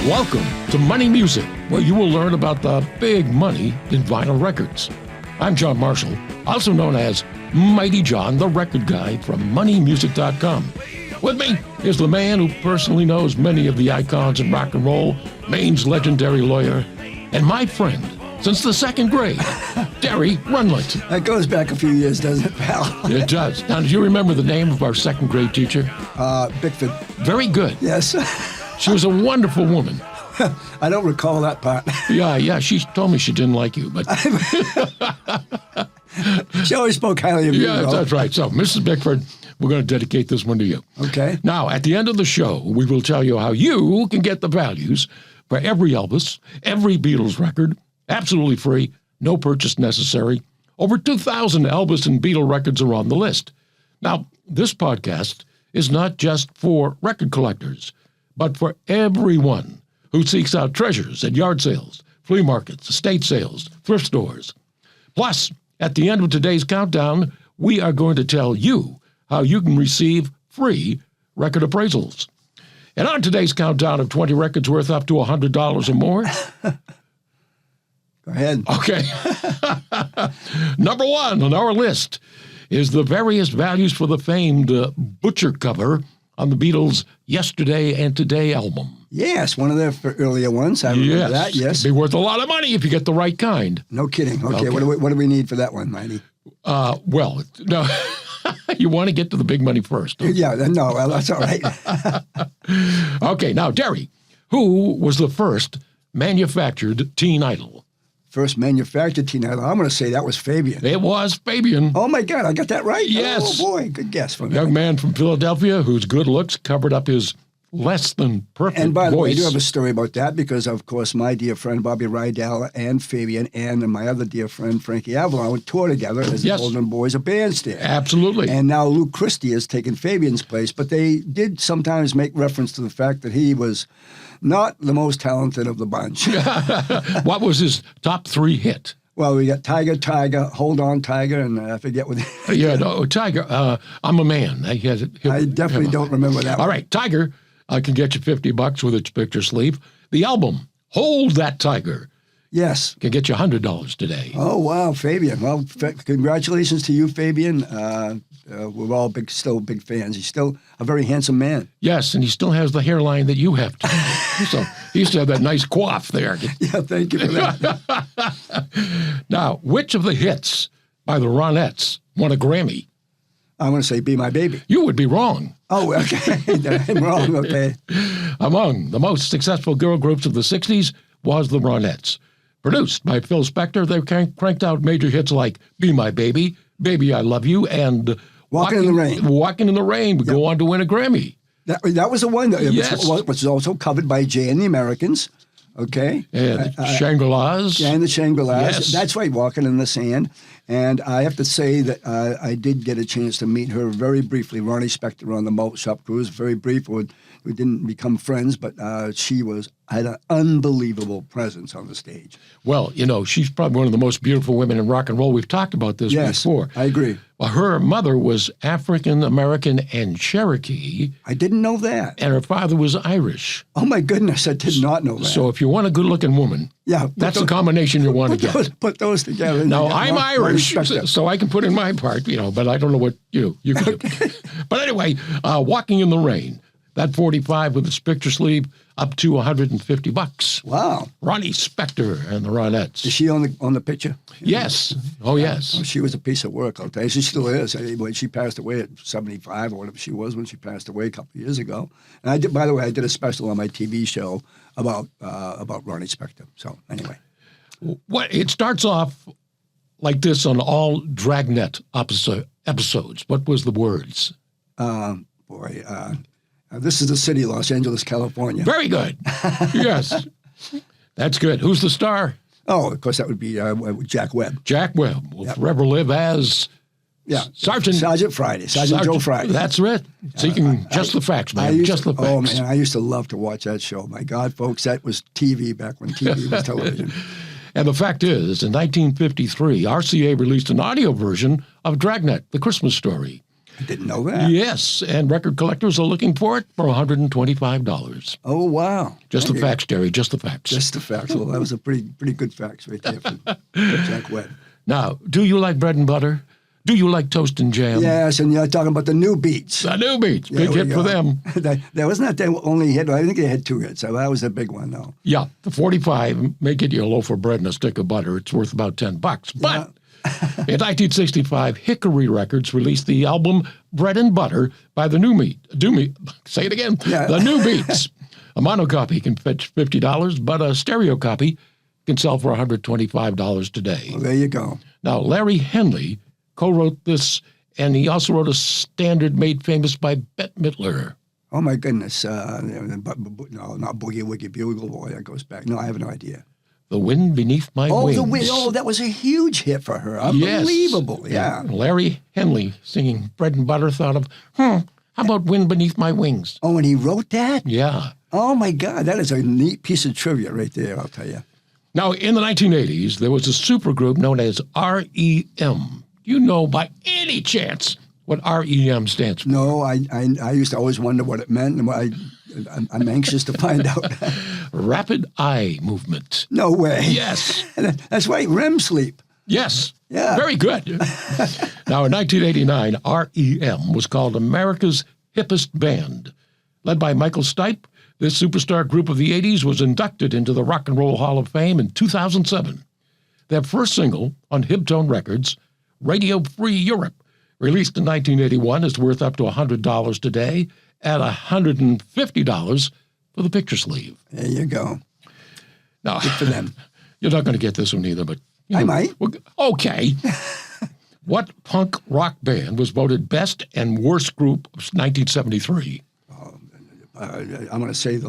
Welcome to Money Music, where you will learn about the big money in vinyl records. I'm John Marshall, also known as Mighty John, the record guy from MoneyMusic.com. With me is the man who personally knows many of the icons in rock and roll, Maine's legendary lawyer, and my friend since the second grade, Derry Rundlett. That goes back a few years, doesn't it, pal? It does. Now, do you remember the name of our second grade teacher? Bickford. Very good. Yes. She was a wonderful woman. I don't recall that part. Yeah, she told me she didn't like you, but... She always spoke highly of you. Yeah, that's right. So, Mrs. Bickford, we're going to dedicate this one to you. Okay. Now, at the end of the show, we will tell you how you can get the values for every Elvis, every Beatles record, absolutely free, no purchase necessary. Over 2,000 Elvis and Beatle records are on the list. Now, this podcast is not just for record collectors, but for everyone who seeks out treasures at yard sales, flea markets, estate sales, thrift stores. Plus, at the end of today's countdown, we are going to tell you how you can receive free record appraisals. And on today's countdown of 20 records worth up to $100 or more... Go ahead. Okay. Number one on our list is the various values for the famed Butcher cover on the Beatles' Yesterday and Today album. Yes, one of their earlier ones. I remember that, yes. It'd be worth a lot of money if you get the right kind. No kidding. Okay. What do we need for that one, Mighty? Well, no, you want to get to the big money first. Yeah, no, well, that's all right. Okay, now, Derry, who was the first manufactured teen idol? First manufactured teen idol. I'm going to say that was Fabian. It was Fabian. Oh, my God, I got that right? Yes. Oh, boy, good guess from me. Young man from Philadelphia whose good looks covered up his less than perfect voice. And by the way, I do have a story about that because, of course, my dear friend Bobby Rydell and Fabian and my other dear friend Frankie Avalon would tour together as the Golden Boys of Bandstand. Absolutely. And now Luke Christie has taken Fabian's place, but they did sometimes make reference to the fact that he was not the most talented of the bunch. What was his top three hit? Well, we got Tiger, Tiger, Hold On, Tiger, and I forget what... Yeah, no, Tiger, I'm a Man. I definitely don't remember that one. All right, Tiger, I can get you $50 with its picture sleeve. The album, Hold That Tiger. Yes. Can get you $100 today. Oh, wow, Fabian. Well, congratulations to you, Fabian. We're all still big fans. He's still a very handsome man. Yes, and he still has the hairline that you have. So he used to have that nice coif there. Yeah, thank you for that. Now, which of the hits by the Ronettes won a Grammy? I'm going to say Be My Baby. You would be wrong. Oh, okay. I'm wrong, okay. Among the most successful girl groups of the 60s was the Ronettes. Produced by Phil Spector, they cranked out major hits like Be My Baby, Baby I Love You, and Walking in the Rain. Walking in the Rain would go on to win a Grammy. That was the one that Yes. was also covered by Jay and the Americans. Okay. And Shangri-La's. And the Shangri-La's. Yes. That's right, Walking in the Sand. And I have to say that I did get a chance to meet her very briefly, Ronnie Spector, on the Malt Shop Cruise. Very brief. We didn't become friends, but she had an unbelievable presence on the stage. Well, you know, she's probably one of the most beautiful women in rock and roll. We've talked about this before. I agree. Well, her mother was African-American and Cherokee. I didn't know that. And her father was Irish. Oh, my goodness, I did not know that. So if you want a good-looking woman, that's the combination you want to get. Put those together. Now, I'm Irish, so I can put in my part, but I don't know what you can do. But anyway, Walking in the Rain, that 45 with its picture sleeve, up to $150. Wow. Ronnie Spector and the Ronettes. Is she on the picture? Yes. Oh, yes. She was a piece of work, I'll tell you. She still is. When she passed away at 75 or whatever she was when she passed away a couple of years ago. And by the way, I did a special on my TV show about Ronnie Spector. So anyway. It starts off like this on all Dragnet episodes. What was the words? This is the city, Los Angeles, California. Very good. Yes. That's good. Who's the star? Oh, of course, that would be Jack Webb. Jack Webb will forever live as Sergeant Friday. Sergeant Joe Friday. That's right. Seeking just the facts, man. Just the facts. Oh, man, I used to love to watch that show. My God, folks, that was TV back when TV was television. And the fact is, in 1953, RCA released an audio version of Dragnet, The Christmas Story. I didn't know that. Yes, and record collectors are looking for it for $125. Oh, wow. Just the facts, Derry, just the facts. Just the facts. Well, that was a pretty good facts right there for Jack Webb. Now, do you like bread and butter? Do you like toast and jam? Yes, and you're talking about the New Beats. The New Beats, big hit for them. That wasn't that their only hit. I think they had 2 hits. So that was a big one, though. Yeah, the 45 may get you a loaf of bread and a stick of butter. It's worth about $10. But in 1965, Hickory Records released the album Bread and Butter by the New Say it again. Yeah. The New Beats. A mono copy can fetch $50, but a stereo copy can sell for $125 today. Well, there you go. Now, Larry Henley co-wrote this, and he also wrote a standard made famous by Bette Midler. Oh, my goodness. No, not Boogie Woogie Bugle Boy. That goes back. No, I have no idea. The Wind Beneath My Wings. The Wind. Oh, that was a huge hit for her. Unbelievable. Yes. Yeah. Larry Henley singing Bread and Butter thought of, how about Wind Beneath My Wings? Oh, and he wrote that? Yeah. Oh, my God. That is a neat piece of trivia right there, I'll tell you. Now, in the 1980s, there was a supergroup known as REM. Do you know by any chance what REM stands for? No, I used to always wonder what it meant, and I'm anxious to find out. Rapid Eye Movement. No way. Yes. That's right, REM sleep. Yes. Yeah. Very good. Now, in 1989, REM was called America's Hippest Band. Led by Michael Stipe, this superstar group of the 80s was inducted into the Rock and Roll Hall of Fame in 2007. Their first single on Hibtone Records, Radio Free Europe, released in 1981, is worth up to $100 today at $150 for the picture sleeve. There you go. Now, good for them. You're not going to get this one either, but... I might. Okay. What punk rock band was voted best and worst group of 1973? I'm going to say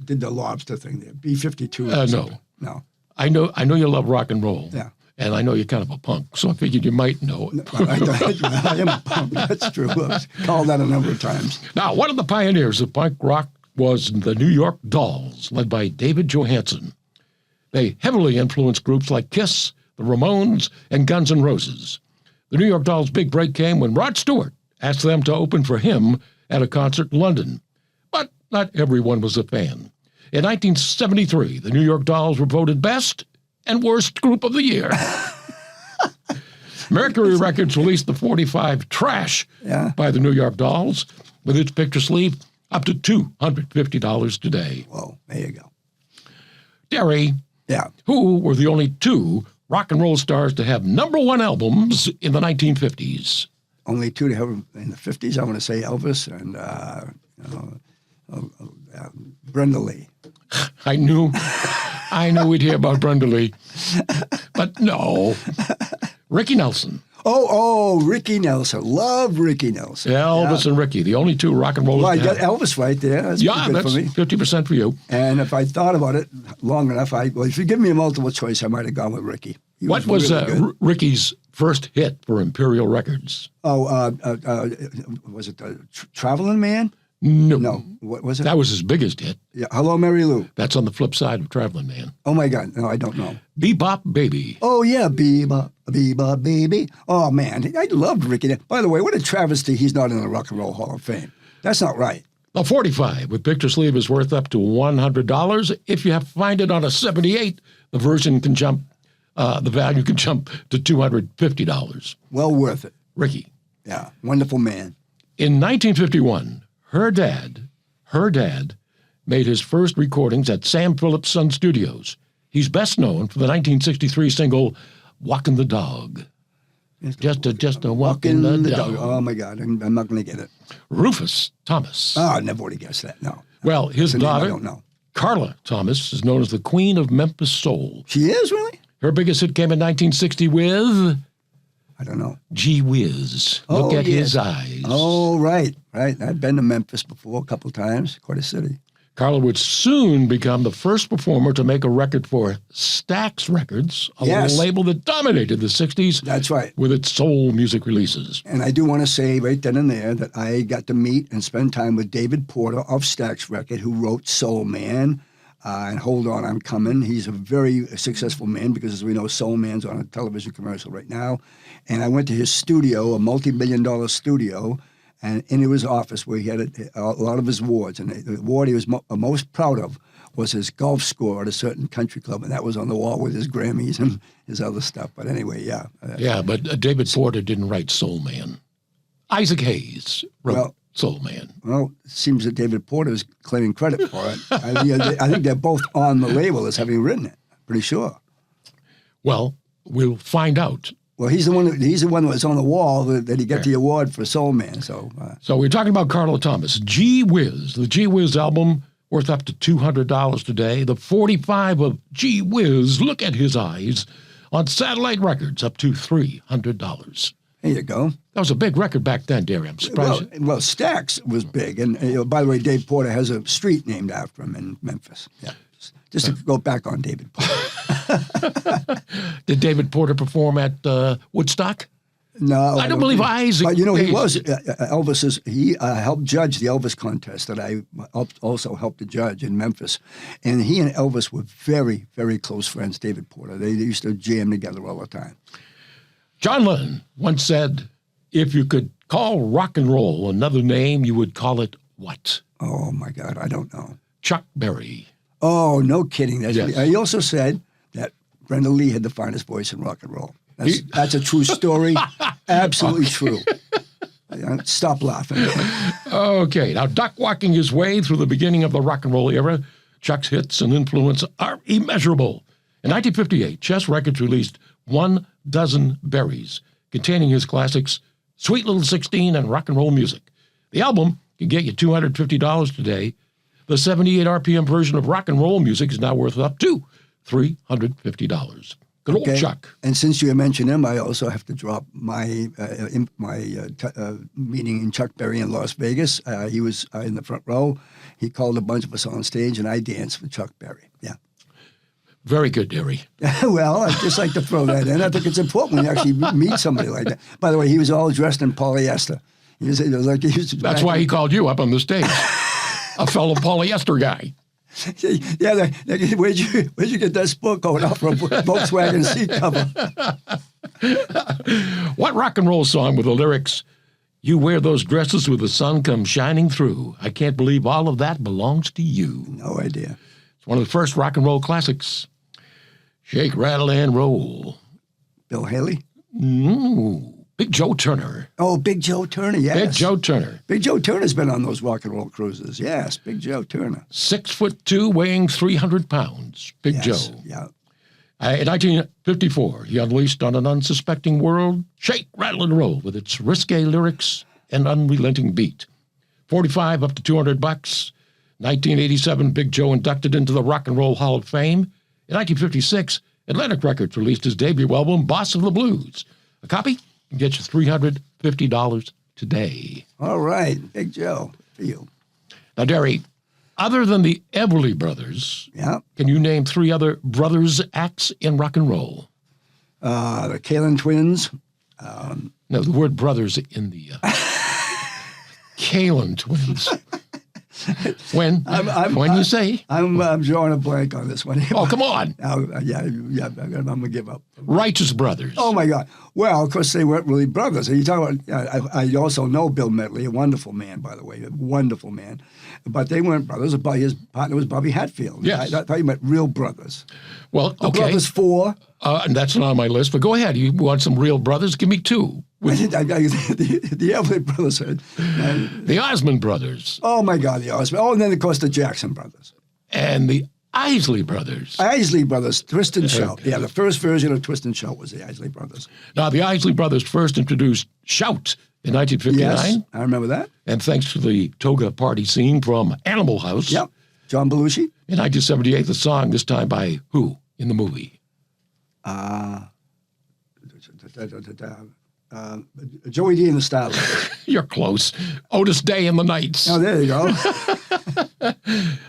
did the lobster thing there. B-52. No. I know you love rock and roll. Yeah. And I know you're kind of a punk, so I figured you might know it. I am a punk. That's true. I've called that a number of times. Now, one of the pioneers of punk rock was the New York Dolls, led by David Johansen. They heavily influenced groups like Kiss, the Ramones, and Guns N' Roses. The New York Dolls' big break came when Rod Stewart asked them to open for him at a concert in London. But not everyone was a fan. In 1973, the New York Dolls were voted best and worst group of the year. Mercury Records released the 45 Trash by the New York Dolls with its picture sleeve up to $250 today. Whoa, there you go. Derry, who were the only 2 rock and roll stars to have #1 albums in the 1950s? Only 2 to have in the 50s. I want to say Elvis and Brenda Lee. I knew we'd hear about Brenda Lee, but no. Ricky Nelson. Oh, Ricky Nelson. Love Ricky Nelson. Elvis and Ricky, the only 2 rock and rollers. Well, I got Elvis right there. That's pretty good for me. 50% for you. And if I thought about it long enough, if you give me a multiple choice, I might have gone with Ricky. What was really Ricky's first hit for Imperial Records? Oh, was it Traveling Man? No. What was it? That was his biggest hit. Yeah. Hello, Mary Lou. That's on the flip side of Traveling Man. Oh, my God. No, I don't know. Bebop Baby. Oh, yeah. Bebop Baby. Oh, man. I loved Ricky. By the way, what a travesty he's not in the Rock and Roll Hall of Fame. That's not right. A 45 with picture sleeve is worth up to $100. If you find it on a 78, the version can jump, the value can jump to $250. Well worth it. Ricky. Yeah. Wonderful man. In 1951, her dad made his first recordings at Sam Phillips Sun Studios. He's best known for the 1963 single, Walkin' the Dog. Just a walkin' the dog. Oh, my God. I'm not going to get it. Rufus Thomas. Oh, I never would have guessed that. No. Well, his daughter, I don't know. Carla Thomas, is known as the Queen of Memphis Soul. She is, really? Her biggest hit came in 1960 with... I don't know. Gee Whiz. Look at his eyes. Oh, right. I've been to Memphis before a couple times. Quite a city. Carla would soon become the first performer to make a record for Stax Records, a label that dominated the 60s. That's right. With its soul music releases. And I do want to say right then and there that I got to meet and spend time with David Porter of Stax Record, who wrote Soul Man. and Hold On, I'm Coming. He's a very successful man because, as we know, Soul Man's on a television commercial right now. And I went to his studio, a multi-million-dollar studio, and in his office where he had a lot of his awards. And the award he was most proud of was his golf score at a certain country club, and that was on the wall with his Grammys and his other stuff. But anyway, yeah. Yeah, but David Porter didn't write Soul Man. Isaac Hayes wrote Soul Man. Well, it seems that David Porter is claiming credit for it. I think they're both on the label as having written it. Pretty sure. Well, we'll find out. Well, he's the one that was on the wall that he got the award for Soul Man. So we're talking about Carla Thomas. Gee Whiz, the Gee Whiz album, worth up to $200 today. The 45 of Gee Whiz, Look at His Eyes, on Satellite Records, up to $300. There you go. That was a big record back then, Derry. I'm surprised. Well, Stax was big. And by the way, Dave Porter has a street named after him in Memphis. Yeah. Just to go back on David Porter. Did David Porter perform at Woodstock? No. I don't believe Isaac. But, he was. He helped judge the Elvis contest that I also helped to judge in Memphis. And he and Elvis were very, very close friends, David Porter. They used to jam together all the time. John Lennon once said, if you could call rock and roll another name, you would call it what? Oh, my God, I don't know. Chuck Berry. Oh, no kidding. Yes. He also said that Brenda Lee had the finest voice in rock and roll. That's a true story. Absolutely true. Stop laughing. Okay, now duck walking his way through the beginning of the rock and roll era, Chuck's hits and influence are immeasurable. In 1958, Chess Records released 12 Berries, containing his classics Sweet Little 16 and Rock and Roll Music. The album can get you $250 today. The 78 RPM version of Rock and Roll Music is now worth up to $350. Good old Chuck. And since you mentioned him, I also have to drop my meeting in Chuck Berry in Las Vegas. He was in the front row. He called a bunch of us on stage, and I danced with Chuck Berry. Yeah. Very good, Derry. Well, I'd just like to throw that in. I think it's important when you actually meet somebody like that. By the way, he was all dressed in polyester. That's why he called you up on the stage, a fellow polyester guy. Yeah, where'd you get that sport coat off from Volkswagen seat cover? What rock and roll song with the lyrics, you wear those dresses with the sun comes shining through. I can't believe all of that belongs to you. No idea. It's one of the first rock and roll classics. Shake, rattle, and roll. Bill Haley? Big Joe Turner. Oh, Big Joe Turner, yes. Big Joe Turner. Big Joe Turner's been on those rock and roll cruises. Yes, Big Joe Turner. 6'2", weighing 300 pounds. Big Joe. Yeah. In 1954, he unleashed on an unsuspecting world, Shake, Rattle, and Roll, with its risque lyrics and unrelenting beat. 45 up to $200. 1987, Big Joe inducted into the Rock and Roll Hall of Fame. In 1956, Atlantic Records released his debut album, Boss of the Blues. A copy can get you $350 today. All right, Big Joe, for you. Now, Derry, other than the Everly Brothers, can you name 3 other brothers acts in rock and roll? The Kalin Twins. No, the word brothers in the Kalin Twins. When you say? I'm drawing a blank on this one. Oh, come on. I'm going to give up. Righteous Brothers. Oh, my God. Well, of course, they weren't really brothers. You talk about, I also know Bill Medley, a wonderful man, by the way, a wonderful man. But they weren't brothers. His partner was Bobby Hatfield. Yes. I thought you meant real brothers. Well, the Brothers 4. And that's not on my list, but go ahead. You want some real brothers? Give me 2. The Everly Brothers. The Osmond Brothers. Oh, my God, the Osmond. Oh, and then, of course, the Jackson Brothers. And the Isley Brothers. Isley Brothers, Twist and Shout. Okay. Yeah, the first version of Twist and Shout was the Isley Brothers. Now, the Isley Brothers first introduced Shout in 1959. Yes, I remember that. And thanks to the toga party scene from Animal House. Yep, John Belushi. In 1978, the song, this time by who in the movie? Joey D and the Starlights. You're close. Otis Day and the Knights. Oh, there you go.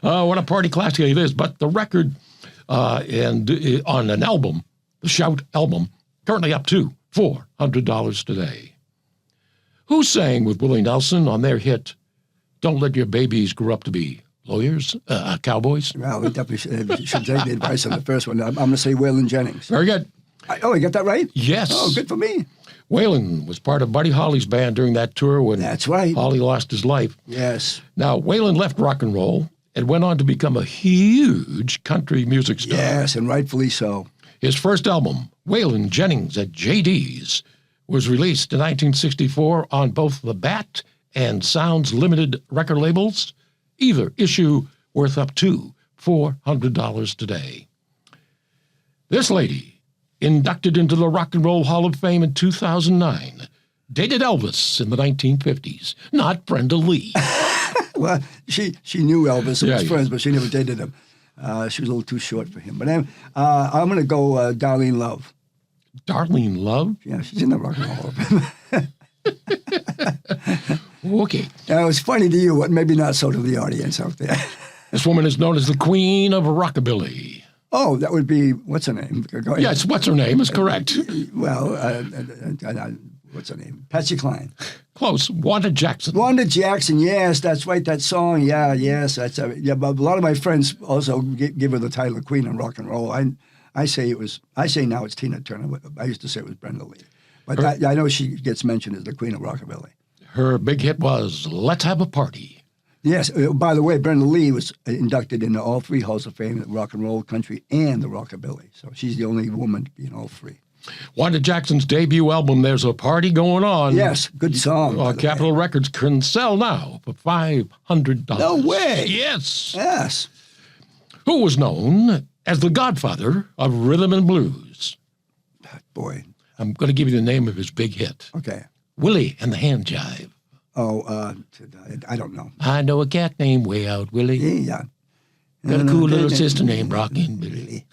Oh, what a party classic it is. But the record and on an album, the Shout album, currently up to $400 today. Who sang with Willie Nelson on their hit, Don't Let Your Babies Grow Up to Be lawyers, cowboys. Well, we definitely should take the advice on the first one. I'm going to say Waylon Jennings. Very good. I got that right? Yes. Oh, good for me. Waylon was part of Buddy Holly's band during that tour when That's right. Holly lost his life. Yes. Now, Waylon left rock and roll and went on to become a huge country music star. Yes, and rightfully so. His first album, Waylon Jennings at JD's, was released in 1964 on both the Bat and Sounds Limited record labels, either issue worth up to $400 today. This lady, inducted into the Rock and Roll Hall of Fame in 2009, dated Elvis in the 1950s, not Brenda Lee. Well, she knew Elvis and was Yeah. friends, but she never dated him. She was a little too short for him. But I'm going to go Darlene Love. Darlene Love? Yeah, she's in the Rock and Roll Hall of Fame. Okay. It was funny to you, but maybe not so to the audience out there. This woman is known as the Queen of Rockabilly. Oh, that would be, what's her name? Go ahead. Yes, what's her name is correct. Well, what's her name? Patsy Cline. Close. Wanda Jackson. Wanda Jackson, yes, that's right, that song. Yeah, yes, that's but a lot of my friends also give her the title of Queen of Rock and Roll. I say now it's Tina Turner, but I used to say it was Brenda Lee. But I know she gets mentioned as the Queen of Rockabilly. Her big hit was Let's Have a Party. Yes, by the way, Brenda Lee was inducted into all three halls of fame, the rock and roll, country, and the rockabilly. So she's the only woman to be in all three. Wanda Jackson's debut album, There's a Party Going On. Yes, good song. Capitol Records can sell now for $500. No way. Yes. Yes. Who was known as the godfather of rhythm and blues. Boy. I'm going to give you the name of his big hit. Okay. Willie and the Hand Jive. Oh, I don't know. I know a cat named Way Out Willie. Yeah. Got a cool little sister named Rockin' Billy.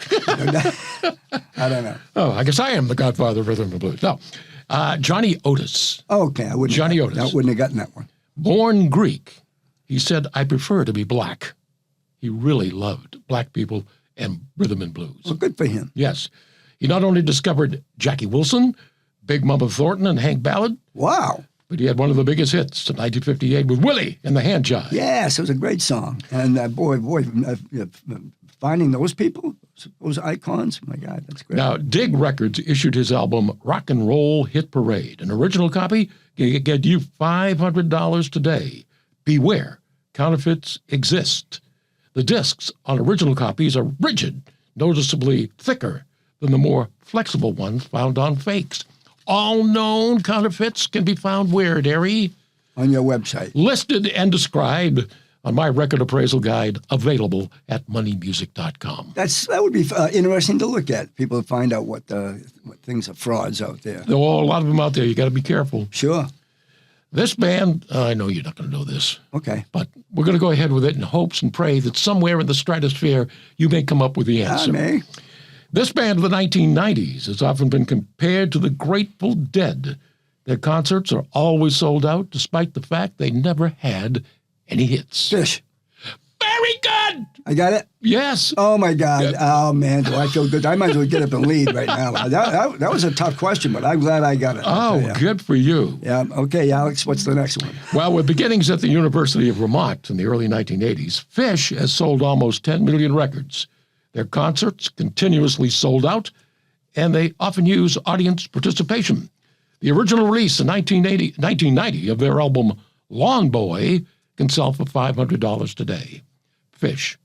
I don't know. Oh, I guess I am the godfather of rhythm and blues. No, Johnny Otis. Okay, I wouldn't. Johnny Otis. I wouldn't have gotten that one. Born Greek, he said, I prefer to be black. He really loved black people and rhythm and blues. Well, good for him. Yes. He not only discovered Jackie Wilson, Big Mama Thornton, and Hank Ballard, Wow. but he had one of the biggest hits in 1958 with Willie and the Hand Jive. Yes, it was a great song. And finding those people, those icons, my God, that's great. Now, Dig Records issued his album Rock and Roll Hit Parade. An original copy can get you $500 today. Beware, counterfeits exist. The discs on original copies are rigid, noticeably thicker than the more flexible ones found on fakes. All known counterfeits can be found where, Derry? On your website. Listed and described on my record appraisal guide, available at moneymusic.com. That would be interesting to look at. People find out what things are frauds out there. There are a lot of them out there. You got to be careful. Sure. This band, I know you're not going to know this, Okay. but we're going to go ahead with it in hopes and pray that somewhere in the stratosphere you may come up with the answer. I may. This band of the 1990s has often been compared to the Grateful Dead. Their concerts are always sold out, despite the fact they never had any hits. Fish. Very good! I got it? Yes. Oh, my God. Oh, man, do I feel good. I might as well get up and lead right now. That was a tough question, but I'm glad I got it. Oh, good for you. Yeah. Okay, Alex, what's the next one? Well, with beginnings at the University of Vermont in the early 1980s, Fish has sold almost 10 million records. Their concerts continuously sold out, and they often use audience participation. The original release in 1990 of their album Lawn Boy can sell for $500 today. Fish.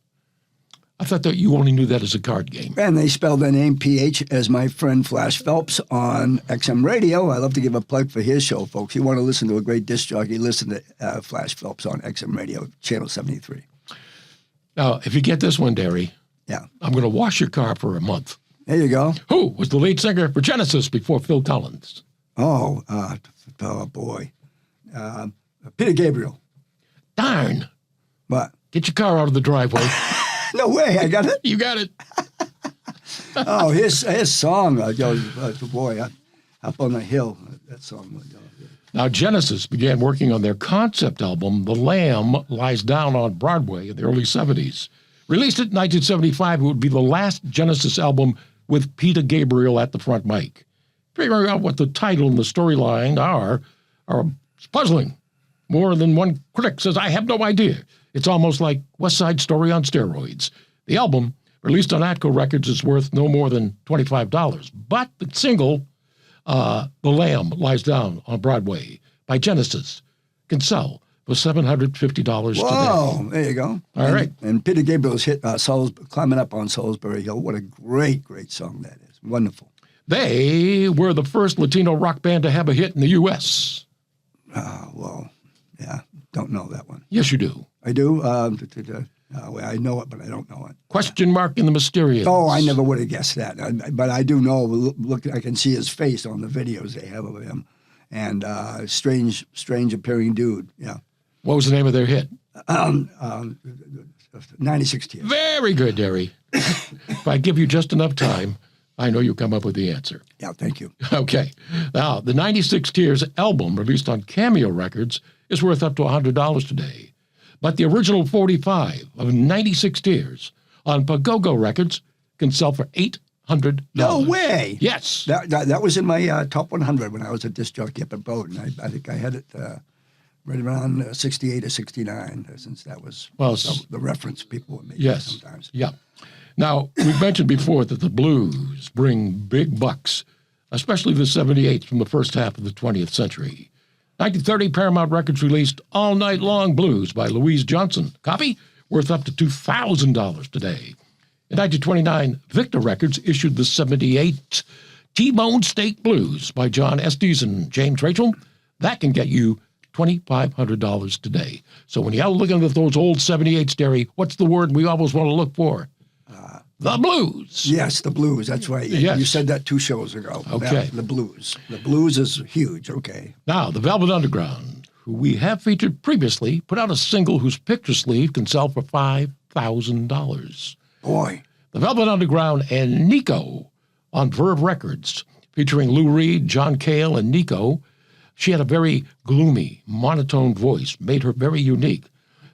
I thought that you only knew that as a card game. And they spell their name PH as my friend Flash Phelps on XM Radio. I love to give a plug for his show, folks. You want to listen to a great disc jockey, listen to Flash Phelps on XM Radio, Channel 73. Now, if you get this one, Derry, Yeah. I'm going to wash your car for a month. There you go. Who was the lead singer for Genesis before Phil Collins? Oh boy. Peter Gabriel. Darn. What? Get your car out of the driveway. No way. I got it. You got it. Oh, his song, boy, Up on the Hill. That song. Now, Genesis began working on their concept album, The Lamb Lies Down on Broadway in the early 70s. Released it in 1975, it would be the last Genesis album with Peter Gabriel at the front mic. Figuring out what the title and the storyline are puzzling. More than one critic says, I have no idea. It's almost like West Side Story on steroids. The album, released on Atco Records, is worth no more than $25. But the single, The Lamb Lies Down on Broadway by Genesis, can sell for $750 today. Whoa, there you go. All right. And Peter Gabriel's hit Climbing Up on Salisbury Hill. What a great, great song that is. Wonderful. They were the first Latino rock band to have a hit in the U.S. Well, yeah, don't know that one. Yes, you do. I do. I know it, but I don't know it. Question mark in the Mysterious. Oh, I never would have guessed that. But I do know. Look, I can see his face on the videos they have of him, and strange appearing dude. Yeah. What was the name of their hit? 96 Tears. Very good, Derry. If I give you just enough time, I know you'll come up with the answer. Yeah, thank you. Okay. Now, the 96 Tears album, released on Cameo Records, is worth up to $100 today. But the original 45 of 96 Tears on Pagogo Records can sell for $800. No way. Yes. That was in my top 100 when I was a disc jockey up at Bowdoin. I think I had it right around 68 or 69, since that was the reference people would make sometimes. Yeah. Now, we've mentioned before that the blues bring big bucks, especially the 78s from the first half of the 20th century. 1930, Paramount Records released All Night Long Blues by Louise Johnson. Copy worth up to $2,000 today. In 1929, Victor Records issued the 78 T-Bone Steak Blues by John Estes and James Rachel. That can get you $2,500 today. So when you're out looking at those old 78s, Derry, what's the word we always want to look for? The blues. Yes, the blues. That's right. Yes. You said that 2 shows ago. Okay. The blues. The blues is huge. Okay. Now, the Velvet Underground, who we have featured previously, put out a single whose picture sleeve can sell for $5,000. Boy. The Velvet Underground and Nico on Verve Records, featuring Lou Reed, John Cale, and Nico. She had a very gloomy, monotone voice, made her very unique.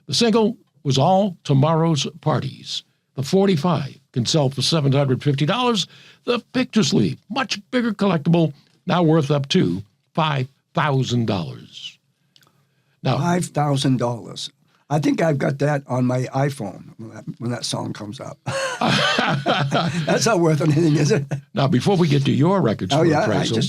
The single was All Tomorrow's Parties. The 45 can sell for $750. The picture sleeve, much bigger collectible, now worth up to $5,000. Now, $5,000. I think I've got that on my iPhone when that song comes up. That's not worth anything, is it? Now, before we get to your records for appraisal,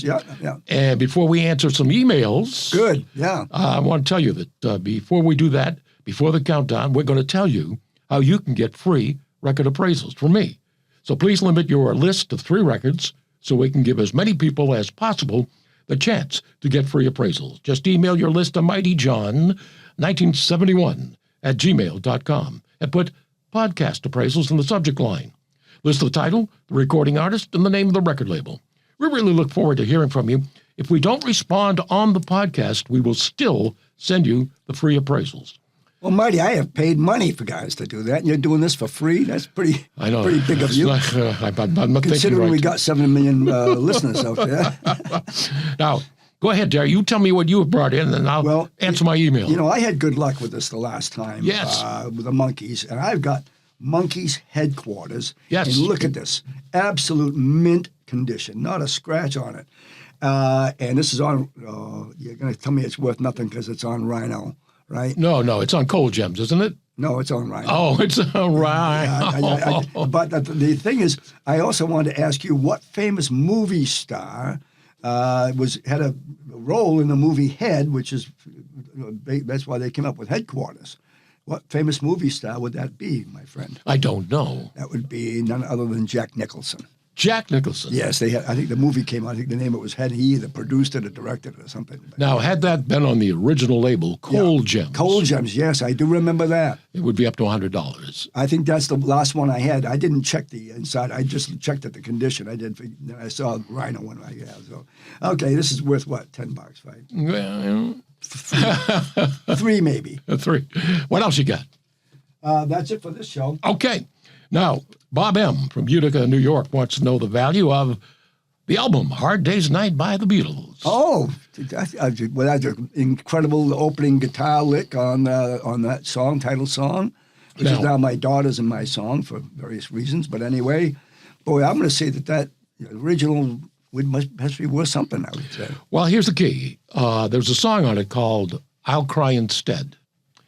and before we answer some emails, good, yeah, I want to tell you that before we do that, before the countdown, we're going to tell you how you can get free record appraisals from me. So please limit your list to 3 records so we can give as many people as possible the chance to get free appraisals. Just email your list to mightyjohn1971@gmail.com and put podcast appraisals in the subject line. List the title, the recording artist, and the name of the record label. We really look forward to hearing from you. If we don't respond on the podcast, we will still send you the free appraisals. Well, Mighty, I have paid money for guys to do that, and you're doing this for free? That's pretty big of you. I'm not considering we got 7 million listeners out there. Now, go ahead, Derry. You tell me what you have brought in, and I'll answer my email. You know, I had good luck with this the last time. Yes. With the Monkees, and I've got Monkees headquarters. Yes. And look at this. Absolute mint condition. Not a scratch on it. And this is on, you're going to tell me it's worth nothing because it's on Rhino. Right? No, it's on Cold Gems, isn't it? No, it's on Rhino. Oh, it's on Rhino. But the thing is, I also wanted to ask you what famous movie star had a role in the movie Head, which is that's why they came up with Headquarters. What famous movie star would that be, my friend? I don't know. That would be none other than Jack Nicholson. Jack Nicholson. Yes, they had. I think the movie came out. I think the name it was Head. He either produced it or directed it or something. Now, had that been on the original label, Cold Gems. Cold Gems, yes, I do remember that. It would be up to $100. I think that's the last one I had. I didn't check the inside. I just checked at the condition. I saw Rhino one I had. So, okay, this is worth what? $10, right? Well, 3 maybe. 3. What else you got? That's it for this show. Okay. Now, Bob M. from Utica, New York wants to know the value of the album Hard Day's Night by the Beatles. Oh, that's an incredible opening guitar lick on that song, title song, which is now my daughter's and my song for various reasons. But anyway, boy, I'm going to say that original must be worth something, I would say. Well, here's the key. There's a song on it called I'll Cry Instead.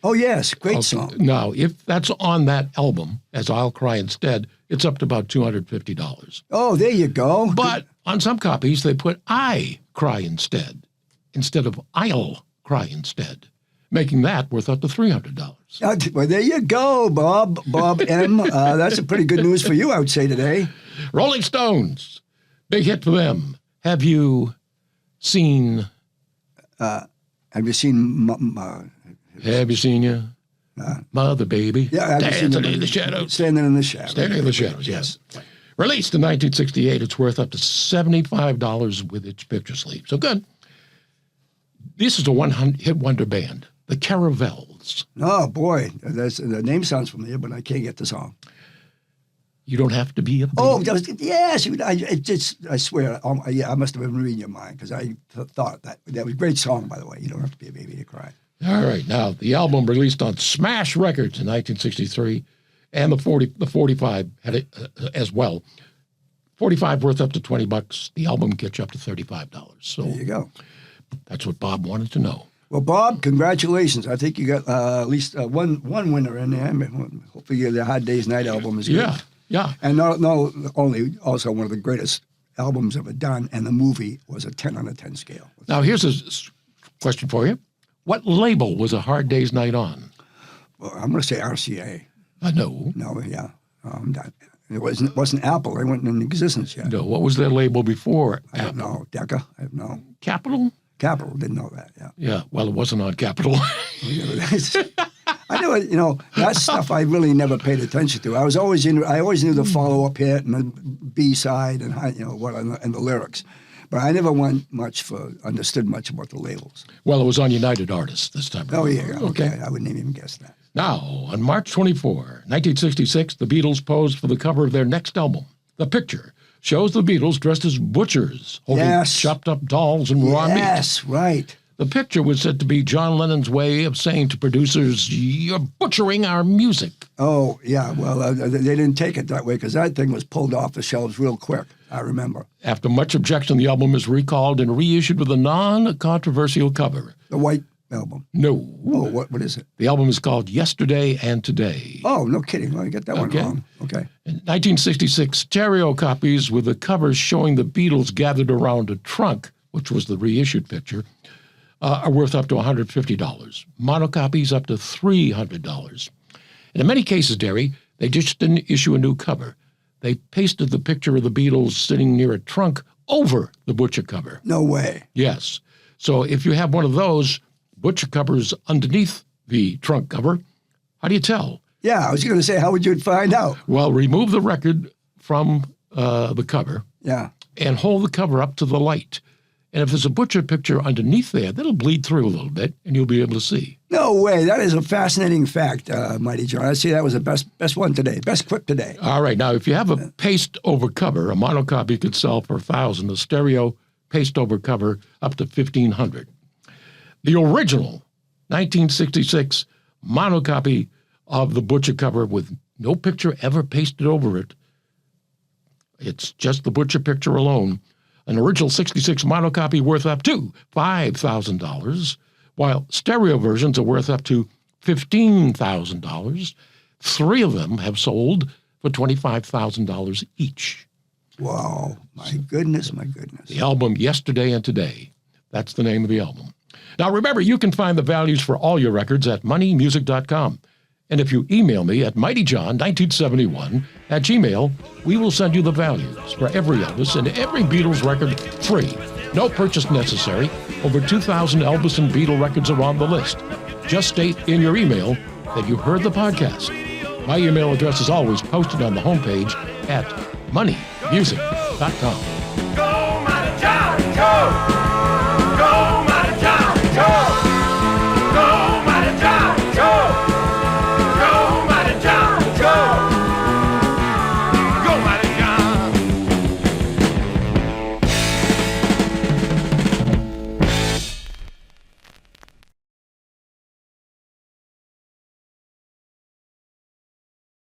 Oh, yes. Great song. Now, if that's on that album, as I'll Cry Instead, it's up to about $250. Oh, there you go. But on some copies, they put I Cry Instead of I'll Cry Instead, making that worth up to $300. Well, there you go, Bob M. That's a pretty good news for you, I would say, today. Rolling Stones, big hit for them. Have you seen... Have you seen... Have you seen your mother, baby? Yeah, Dancing in the shadows. Standing in the shadows. Standing in the shadows, yes. Released in 1968, it's worth up to $75 with its picture sleeve. So good. This is a one-hit wonder band, the Caravels. Oh, boy. The name sounds familiar, but I can't get the song. You don't have to be a baby. Oh, yes. I swear, I must have been reading your mind because I thought that was a great song, by the way. You don't have to be a baby to cry. All right. Now, the album released on Smash Records in 1963, and the 45 had it as well. 45 worth up to $20. The album gets you up to $35. So there you go. That's what Bob wanted to know. Well, Bob, congratulations. I think you got at least one winner in there. I mean, hopefully the Hard Day's Night album is good. Yeah. And not only also one of the greatest albums ever done, and the movie was a 10 on a 10 scale. Now, here's a question for you. What label was A Hard Day's Night on? Well, I'm going to say RCA. No. No, yeah. It wasn't Apple. They weren't in existence yet. No. What was their label before I don't know. Decca? I don't know. Capitol? Capitol, didn't know that, yeah. Yeah, well, it wasn't on Capitol. I know, that stuff I really never paid attention to. I always knew the follow-up hit and the B-side and and the lyrics. But I never understood much about the labels. Well, it was on United Artists this time. Oh, yeah, okay. I wouldn't even guess that. Now, on March 24, 1966, the Beatles posed for the cover of their next album. The picture shows the Beatles dressed as butchers, holding chopped up dolls and raw meat. Yes, right. The picture was said to be John Lennon's way of saying to producers, "You're butchering our music." Oh, yeah. Well, they didn't take it that way because that thing was pulled off the shelves real quick, I remember. After much objection, the album is recalled and reissued with a non-controversial cover. The White Album? No. Oh, what is it? The album is called Yesterday and Today. Oh, no kidding. Well, I get that one wrong. Okay. In 1966, stereo copies with the covers showing the Beatles gathered around a trunk, which was the reissued picture, are worth up to $150. Monocopies up to $300. And in many cases, Derry, they just didn't issue a new cover. They pasted the picture of the Beatles sitting near a trunk over the butcher cover. No way. Yes. So if you have one of those butcher covers underneath the trunk cover, how do you tell? Yeah, I was going to say, how would you find out? Well, remove the record from the cover. Yeah. And hold the cover up to the light. And if there's a butcher picture underneath there, that'll bleed through a little bit, and you'll be able to see. No way. That is a fascinating fact, Mighty John. I'd say that was the best one today, best clip today. All right. Now, if you have a paste-over cover, a monocopy could sell for $1,000. A stereo paste-over cover up to $1,500. The original 1966 monocopy of the butcher cover with no picture ever pasted over it, it's just the butcher picture alone, an original 66 monocopy worth up to $5,000, while stereo versions are worth up to $15,000. 3 of them have sold for $25,000 each. Wow. My goodness, my goodness. The album Yesterday and Today. That's the name of the album. Now, remember, you can find the values for all your records at moneymusic.com. And if you email me at mightyjohn1971@gmail, we will send you the values for every Elvis and every Beatles record free. No purchase necessary. Over 2,000 Elvis and Beatle records are on the list. Just state in your email that you heard the podcast. My email address is always posted on the homepage at moneymusic.com. Go, Mighty John, go! Go!